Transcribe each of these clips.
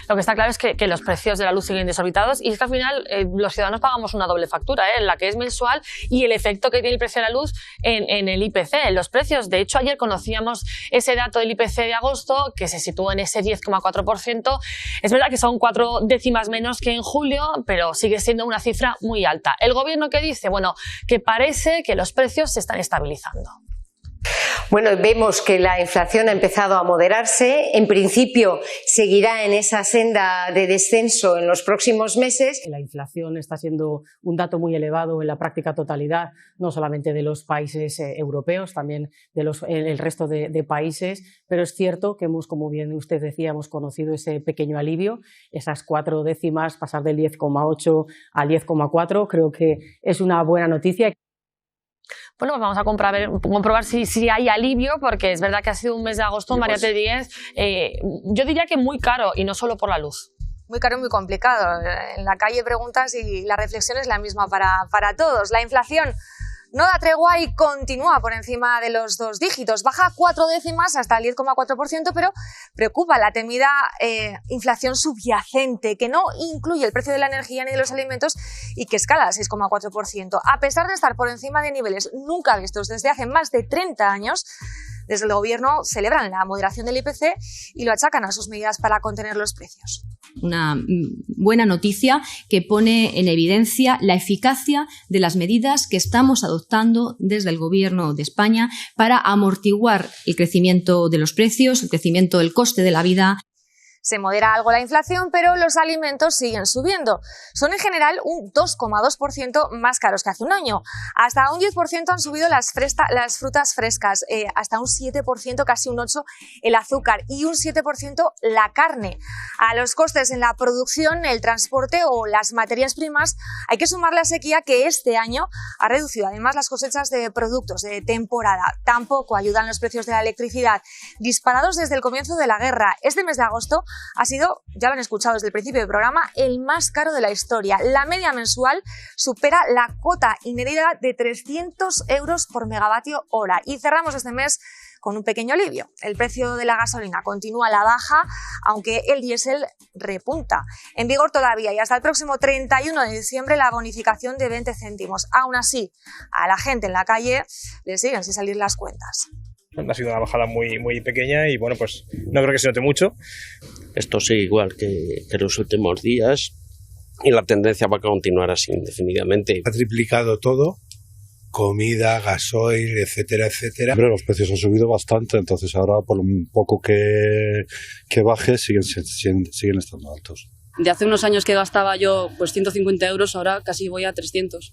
Lo que está claro es que los precios de la luz siguen desorbitados y es que al final los ciudadanos pagamos una doble factura, la que es mensual y el efecto que tiene el precio de la luz en el IPC, en los precios. De hecho, ayer conocíamos ese dato del IPC de agosto que se sitúa en ese 10,4%. Es verdad que son 4 décimas menos que en julio, pero sigue siendo una cifra muy alta. ¿El gobierno qué dice? Bueno, que parece que los precios se están estabilizando. Bueno, vemos que la inflación ha empezado a moderarse. En principio seguirá en esa senda de descenso en los próximos meses. La inflación está siendo un dato muy elevado en la práctica totalidad, no solamente de los países europeos, también de el resto de países, pero es cierto que hemos, como bien usted decía, hemos conocido ese pequeño alivio, esas 4 décimas, pasar del 10,8 al 10,4, creo que es una buena noticia. Bueno, pues vamos a comprobar si hay alivio, porque es verdad que ha sido un mes de agosto, María T. Yo diría que muy caro, y no solo por la luz. Muy caro y muy complicado. En la calle preguntas y la reflexión es la misma para todos. La inflación no da tregua y continúa por encima de los 2 dígitos. Baja 4 décimas hasta el 10,4%, pero preocupa la temida inflación subyacente, que no incluye el precio de la energía ni de los alimentos y que escala al 6,4%. A pesar de estar por encima de niveles nunca vistos desde hace más de 30 años, desde el gobierno celebran la moderación del IPC y lo achacan a sus medidas para contener los precios. Una buena noticia que pone en evidencia la eficacia de las medidas que estamos adoptando desde el Gobierno de España para amortiguar el crecimiento de los precios, el crecimiento del coste de la vida. Se modera algo la inflación, pero los alimentos siguen subiendo. Son en general un 2,2% más caros que hace un año. Hasta un 10% han subido las frutas frescas, hasta un 7%, casi un 8% el azúcar y un 7% la carne. A los costes en la producción, el transporte o las materias primas hay que sumar la sequía que este año ha reducido además las cosechas de productos de temporada. Tampoco ayudan los precios de la electricidad, disparados desde el comienzo de la guerra. Este mes de agosto ha sido, ya lo han escuchado desde el principio del programa, el más caro de la historia. La media mensual supera la cuota inédita de 300 euros por megavatio hora. Y cerramos este mes con un pequeño alivio. El precio de la gasolina continúa a la baja, aunque el diésel repunta. En vigor todavía y hasta el próximo 31 de diciembre la bonificación de 20 céntimos. Aún así, a la gente en la calle le siguen sin salir las cuentas. Ha sido una bajada muy pequeña y bueno, pues no creo que se note mucho. Esto sigue igual que los últimos días y la tendencia va a continuar así indefinidamente. Ha triplicado todo, comida, gasoil, etcétera, etcétera. Pero los precios han subido bastante, entonces ahora por un poco que baje siguen estando altos. De hace unos años que gastaba yo pues 150 euros, ahora casi voy a 300.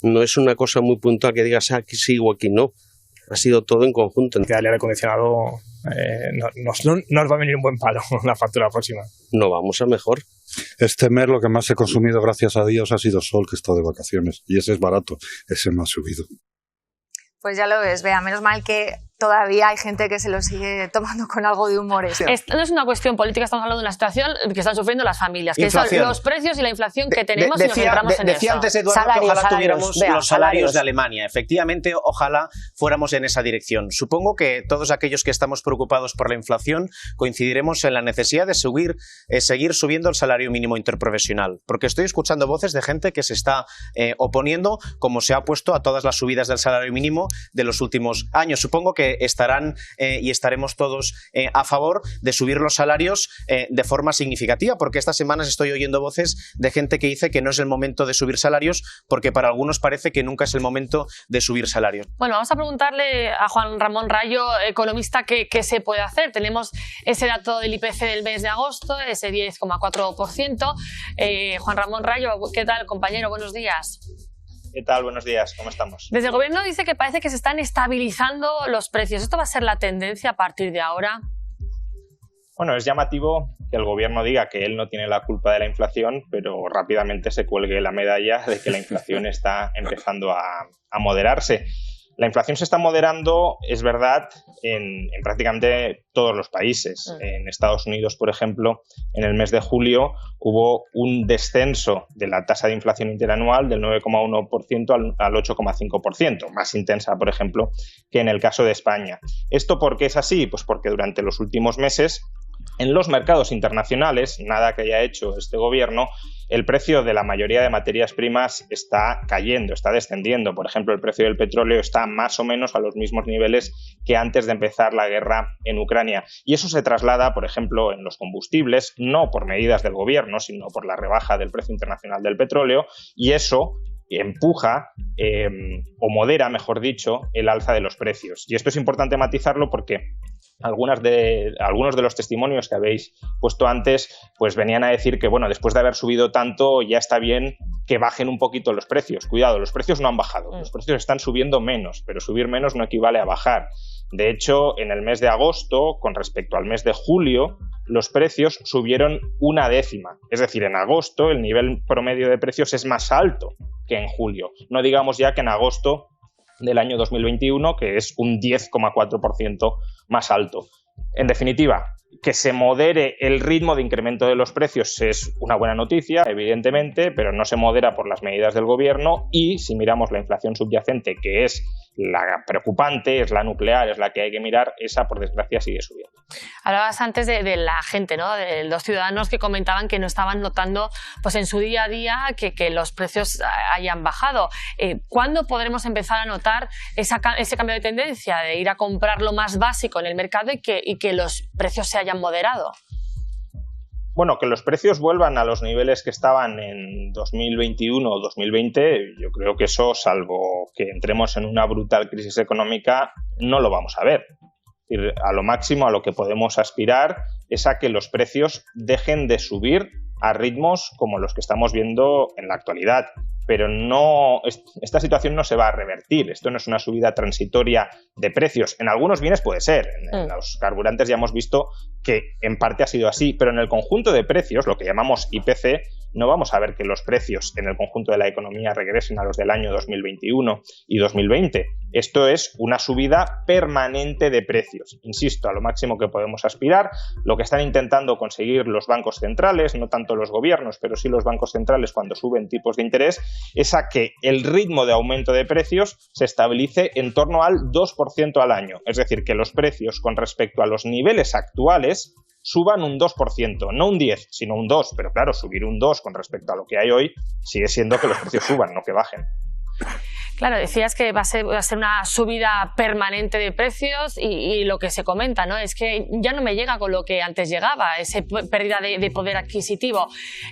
No es una cosa muy puntual que digas aquí sí o aquí no. Ha sido todo en conjunto. Que el aire acondicionado nos va a venir un buen palo la factura próxima. No vamos a mejor. Este mes lo que más he consumido, gracias a Dios, ha sido Sol, que he estado de vacaciones. Y ese es barato, ese no ha subido. Pues ya lo ves, Bea, menos mal que todavía hay gente que se lo sigue tomando con algo de humor. Esto no es una cuestión política, estamos hablando de una situación que están sufriendo las familias, que son los precios y la inflación que tenemos y nos centramos en decía eso. Antes Eduardo que ojalá tuviéramos los salarios de Alemania. Efectivamente, ojalá fuéramos en esa dirección. Supongo que todos aquellos que estamos preocupados por la inflación coincidiremos en la necesidad de seguir subiendo el salario mínimo interprofesional, porque estoy escuchando voces de gente que se está oponiendo, como se ha opuesto a todas las subidas del salario mínimo de los últimos años. Supongo que estarán y estaremos todos a favor de subir los salarios de forma significativa, porque estas semanas estoy oyendo voces de gente que dice que no es el momento de subir salarios, porque para algunos parece que nunca es el momento de subir salarios. Bueno, vamos a preguntarle a Juan Ramón Rayo, economista, qué se puede hacer. Tenemos ese dato del IPC del mes de agosto, ese 10,4%. Juan Ramón Rayo, ¿qué tal, compañero? Buenos días. ¿Qué tal? Buenos días, ¿cómo estamos? Desde el gobierno dice que parece que se están estabilizando los precios. ¿Esto va a ser la tendencia a partir de ahora? Bueno, es llamativo que el gobierno diga que él no tiene la culpa de la inflación, pero rápidamente se cuelgue la medalla de que la inflación está empezando a moderarse. La inflación se está moderando, es verdad, en prácticamente todos los países. En Estados Unidos, por ejemplo, en el mes de julio hubo un descenso de la tasa de inflación interanual del 9,1% al 8,5%, más intensa, por ejemplo, que en el caso de España. ¿Esto por qué es así? Pues porque durante los últimos meses En los mercados internacionales, nada que haya hecho este gobierno, el precio de la mayoría de materias primas está cayendo, está descendiendo. Por ejemplo, el precio del petróleo está más o menos a los mismos niveles que antes de empezar la guerra en Ucrania. Y eso se traslada, por ejemplo, en los combustibles, no por medidas del gobierno, sino por la rebaja del precio internacional del petróleo, y eso empuja o modera, mejor dicho, el alza de los precios. Y esto es importante matizarlo porque algunos de los testimonios que habéis puesto antes pues venían a decir que, bueno, después de haber subido tanto ya está bien que bajen un poquito los precios. Cuidado, los precios no han bajado, los precios están subiendo menos, pero subir menos no equivale a bajar. De hecho, en el mes de agosto, con respecto al mes de julio, los precios subieron 1/10. Es decir, en agosto el nivel promedio de precios es más alto que en julio. No digamos ya que en agosto del año 2021, que es un 10,4% más alto. En definitiva, que se modere el ritmo de incremento de los precios es una buena noticia, evidentemente, pero no se modera por las medidas del gobierno y si miramos la inflación subyacente, que es la preocupante, es la nuclear, es la que hay que mirar, esa por desgracia sigue subiendo. Hablabas antes de la gente, ¿no? De los ciudadanos que comentaban que no estaban notando pues en su día a día que los precios hayan bajado. ¿Cuándo podremos empezar a notar ese cambio de tendencia de ir a comprar lo más básico en el mercado y que los precios se hayan moderado? Bueno, que los precios vuelvan a los niveles que estaban en 2021 o 2020, yo creo que eso, salvo que entremos en una brutal crisis económica, no lo vamos a ver. A lo máximo a lo que podemos aspirar es a que los precios dejen de subir a ritmos como los que estamos viendo en la actualidad. Pero esta situación no se va a revertir. Esto no es una subida transitoria de precios. En algunos bienes puede ser. En los carburantes ya hemos visto que en parte ha sido así, pero en el conjunto de precios, lo que llamamos IPC, no vamos a ver que los precios en el conjunto de la economía regresen a los del año 2021 y 2020. Esto es una subida permanente de precios. Insisto, a lo máximo que podemos aspirar. Lo que están intentando conseguir los bancos centrales, no tanto los gobiernos, pero sí los bancos centrales cuando suben tipos de interés, es a que el ritmo de aumento de precios se estabilice en torno al 2% al año. Es decir, que los precios con respecto a los niveles actuales suban un 2%, no un 10, sino un 2. Pero claro, subir un 2 con respecto a lo que hay hoy sigue siendo que los precios suban, no que bajen. Claro, decías que va a ser una subida permanente de precios y lo que se comenta, ¿no? Es que ya no me llega con lo que antes llegaba, esa pérdida de poder adquisitivo.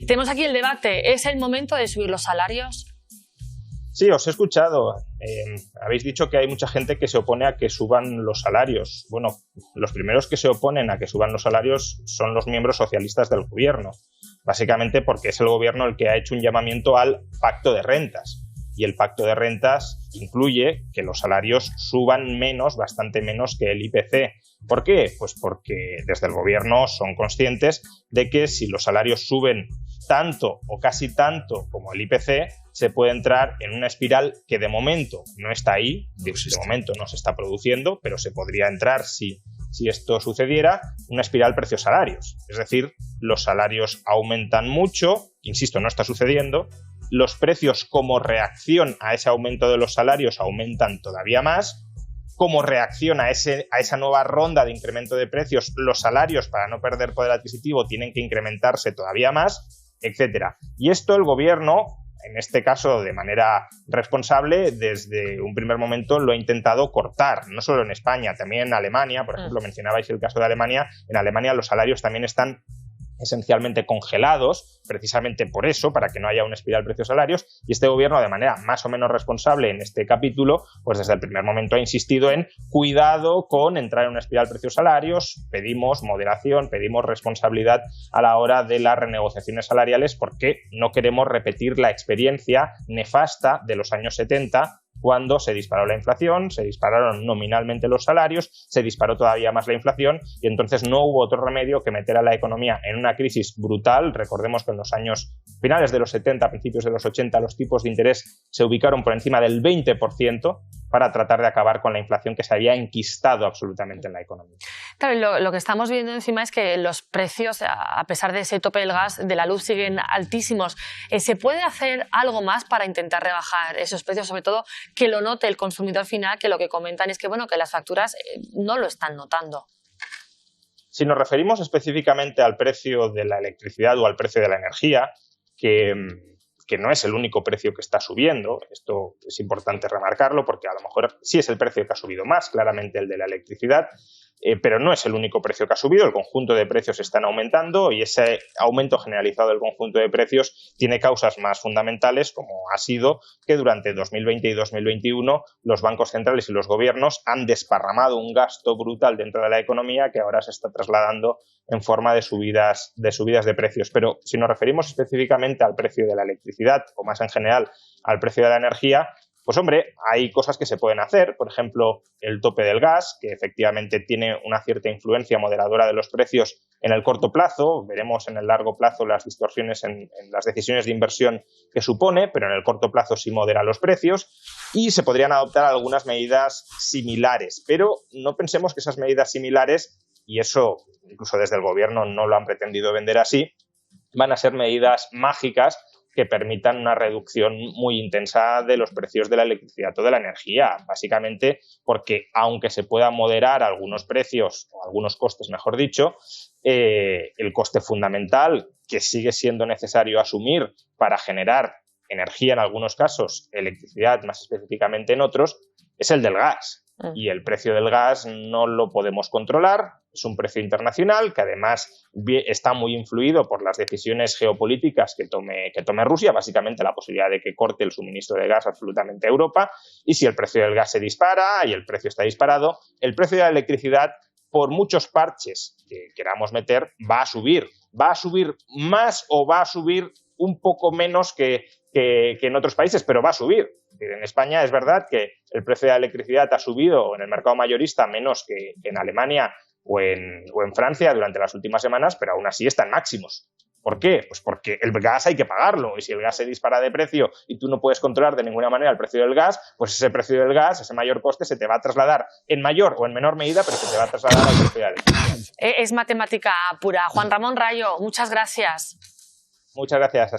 Tenemos aquí el debate, ¿es el momento de subir los salarios? Sí, os he escuchado. Habéis dicho que hay mucha gente que se opone a que suban los salarios. Bueno, los primeros que se oponen a que suban los salarios son los miembros socialistas del gobierno, básicamente porque es el gobierno el que ha hecho un llamamiento al pacto de rentas. Y el pacto de rentas incluye que los salarios suban menos, bastante menos que el IPC. ¿Por qué? Pues porque desde el gobierno son conscientes de que si los salarios suben tanto o casi tanto como el IPC, se puede entrar en una espiral que de momento no está ahí, de momento no se está produciendo, pero se podría entrar si esto sucediera, una espiral precios-salarios. Es decir, los salarios aumentan mucho, insisto, no está sucediendo, los precios como reacción a ese aumento de los salarios aumentan todavía más, como reacción a esa nueva ronda de incremento de precios, los salarios, para no perder poder adquisitivo, tienen que incrementarse todavía más, etcétera. Y esto el gobierno, en este caso de manera responsable, desde un primer momento lo ha intentado cortar, no solo en España, también en Alemania, por ejemplo, mencionabais el caso de Alemania, en Alemania los salarios también están esencialmente congelados, precisamente por eso, para que no haya una espiral precios-salarios, y este gobierno, de manera más o menos responsable en este capítulo, pues desde el primer momento ha insistido en cuidado con entrar en una espiral precios-salarios, pedimos moderación, pedimos responsabilidad a la hora de las renegociaciones salariales porque no queremos repetir la experiencia nefasta de los años 70, cuando se disparó la inflación, se dispararon nominalmente los salarios, se disparó todavía más la inflación y entonces no hubo otro remedio que meter a la economía en una crisis brutal. Recordemos que en los años finales de los 70, principios de los 80, los tipos de interés se ubicaron por encima del 20% para tratar de acabar con la inflación que se había enquistado absolutamente en la economía. Claro, lo que estamos viendo encima es que los precios, a pesar de ese tope del gas, de la luz, siguen altísimos. ¿Se puede hacer algo más para intentar rebajar esos precios? Sobre todo que lo note el consumidor final, que lo que comentan es que, bueno, que las facturas no lo están notando. Si nos referimos específicamente al precio de la electricidad o al precio de la energía, que no es el único precio que está subiendo, esto es importante remarcarlo porque a lo mejor sí es el precio que ha subido más, claramente el de la electricidad, pero no es el único precio que ha subido, el conjunto de precios están aumentando y ese aumento generalizado del conjunto de precios tiene causas más fundamentales, como ha sido que durante 2020 y 2021 los bancos centrales y los gobiernos han desparramado un gasto brutal dentro de la economía que ahora se está trasladando en forma de subidas de precios. Pero si nos referimos específicamente al precio de la electricidad o más en general al precio de la energía, pues hombre, hay cosas que se pueden hacer, por ejemplo, el tope del gas, que efectivamente tiene una cierta influencia moderadora de los precios en el corto plazo. Veremos en el largo plazo las distorsiones en las decisiones de inversión que supone, pero en el corto plazo sí modera los precios y se podrían adoptar algunas medidas similares. Pero no pensemos que esas medidas similares, y eso incluso desde el gobierno no lo han pretendido vender así, van a ser medidas mágicas que permitan una reducción muy intensa de los precios de la electricidad o de la energía, básicamente porque aunque se puedan moderar algunos precios o algunos costes, mejor dicho, el coste fundamental que sigue siendo necesario asumir para generar energía en algunos casos, electricidad más específicamente en otros, es el del gas. Y el precio del gas no lo podemos controlar, es un precio internacional que además está muy influido por las decisiones geopolíticas que tome Rusia, básicamente la posibilidad de que corte el suministro de gas absolutamente a Europa, y si el precio del gas se dispara y el precio está disparado, el precio de la electricidad, por muchos parches que queramos meter, va a subir más o va a subir un poco menos que en otros países, pero va a subir. En España es verdad que el precio de la electricidad ha subido en el mercado mayorista menos que en Alemania o en Francia durante las últimas semanas, pero aún así están máximos. ¿Por qué? Pues porque el gas hay que pagarlo y si el gas se dispara de precio y tú no puedes controlar de ninguna manera el precio del gas, pues ese precio del gas, ese mayor coste, se te va a trasladar en mayor o en menor medida, pero se te va a trasladar al precio de la electricidad. Es matemática pura. Juan Ramón Rayo, muchas gracias. Muchas gracias.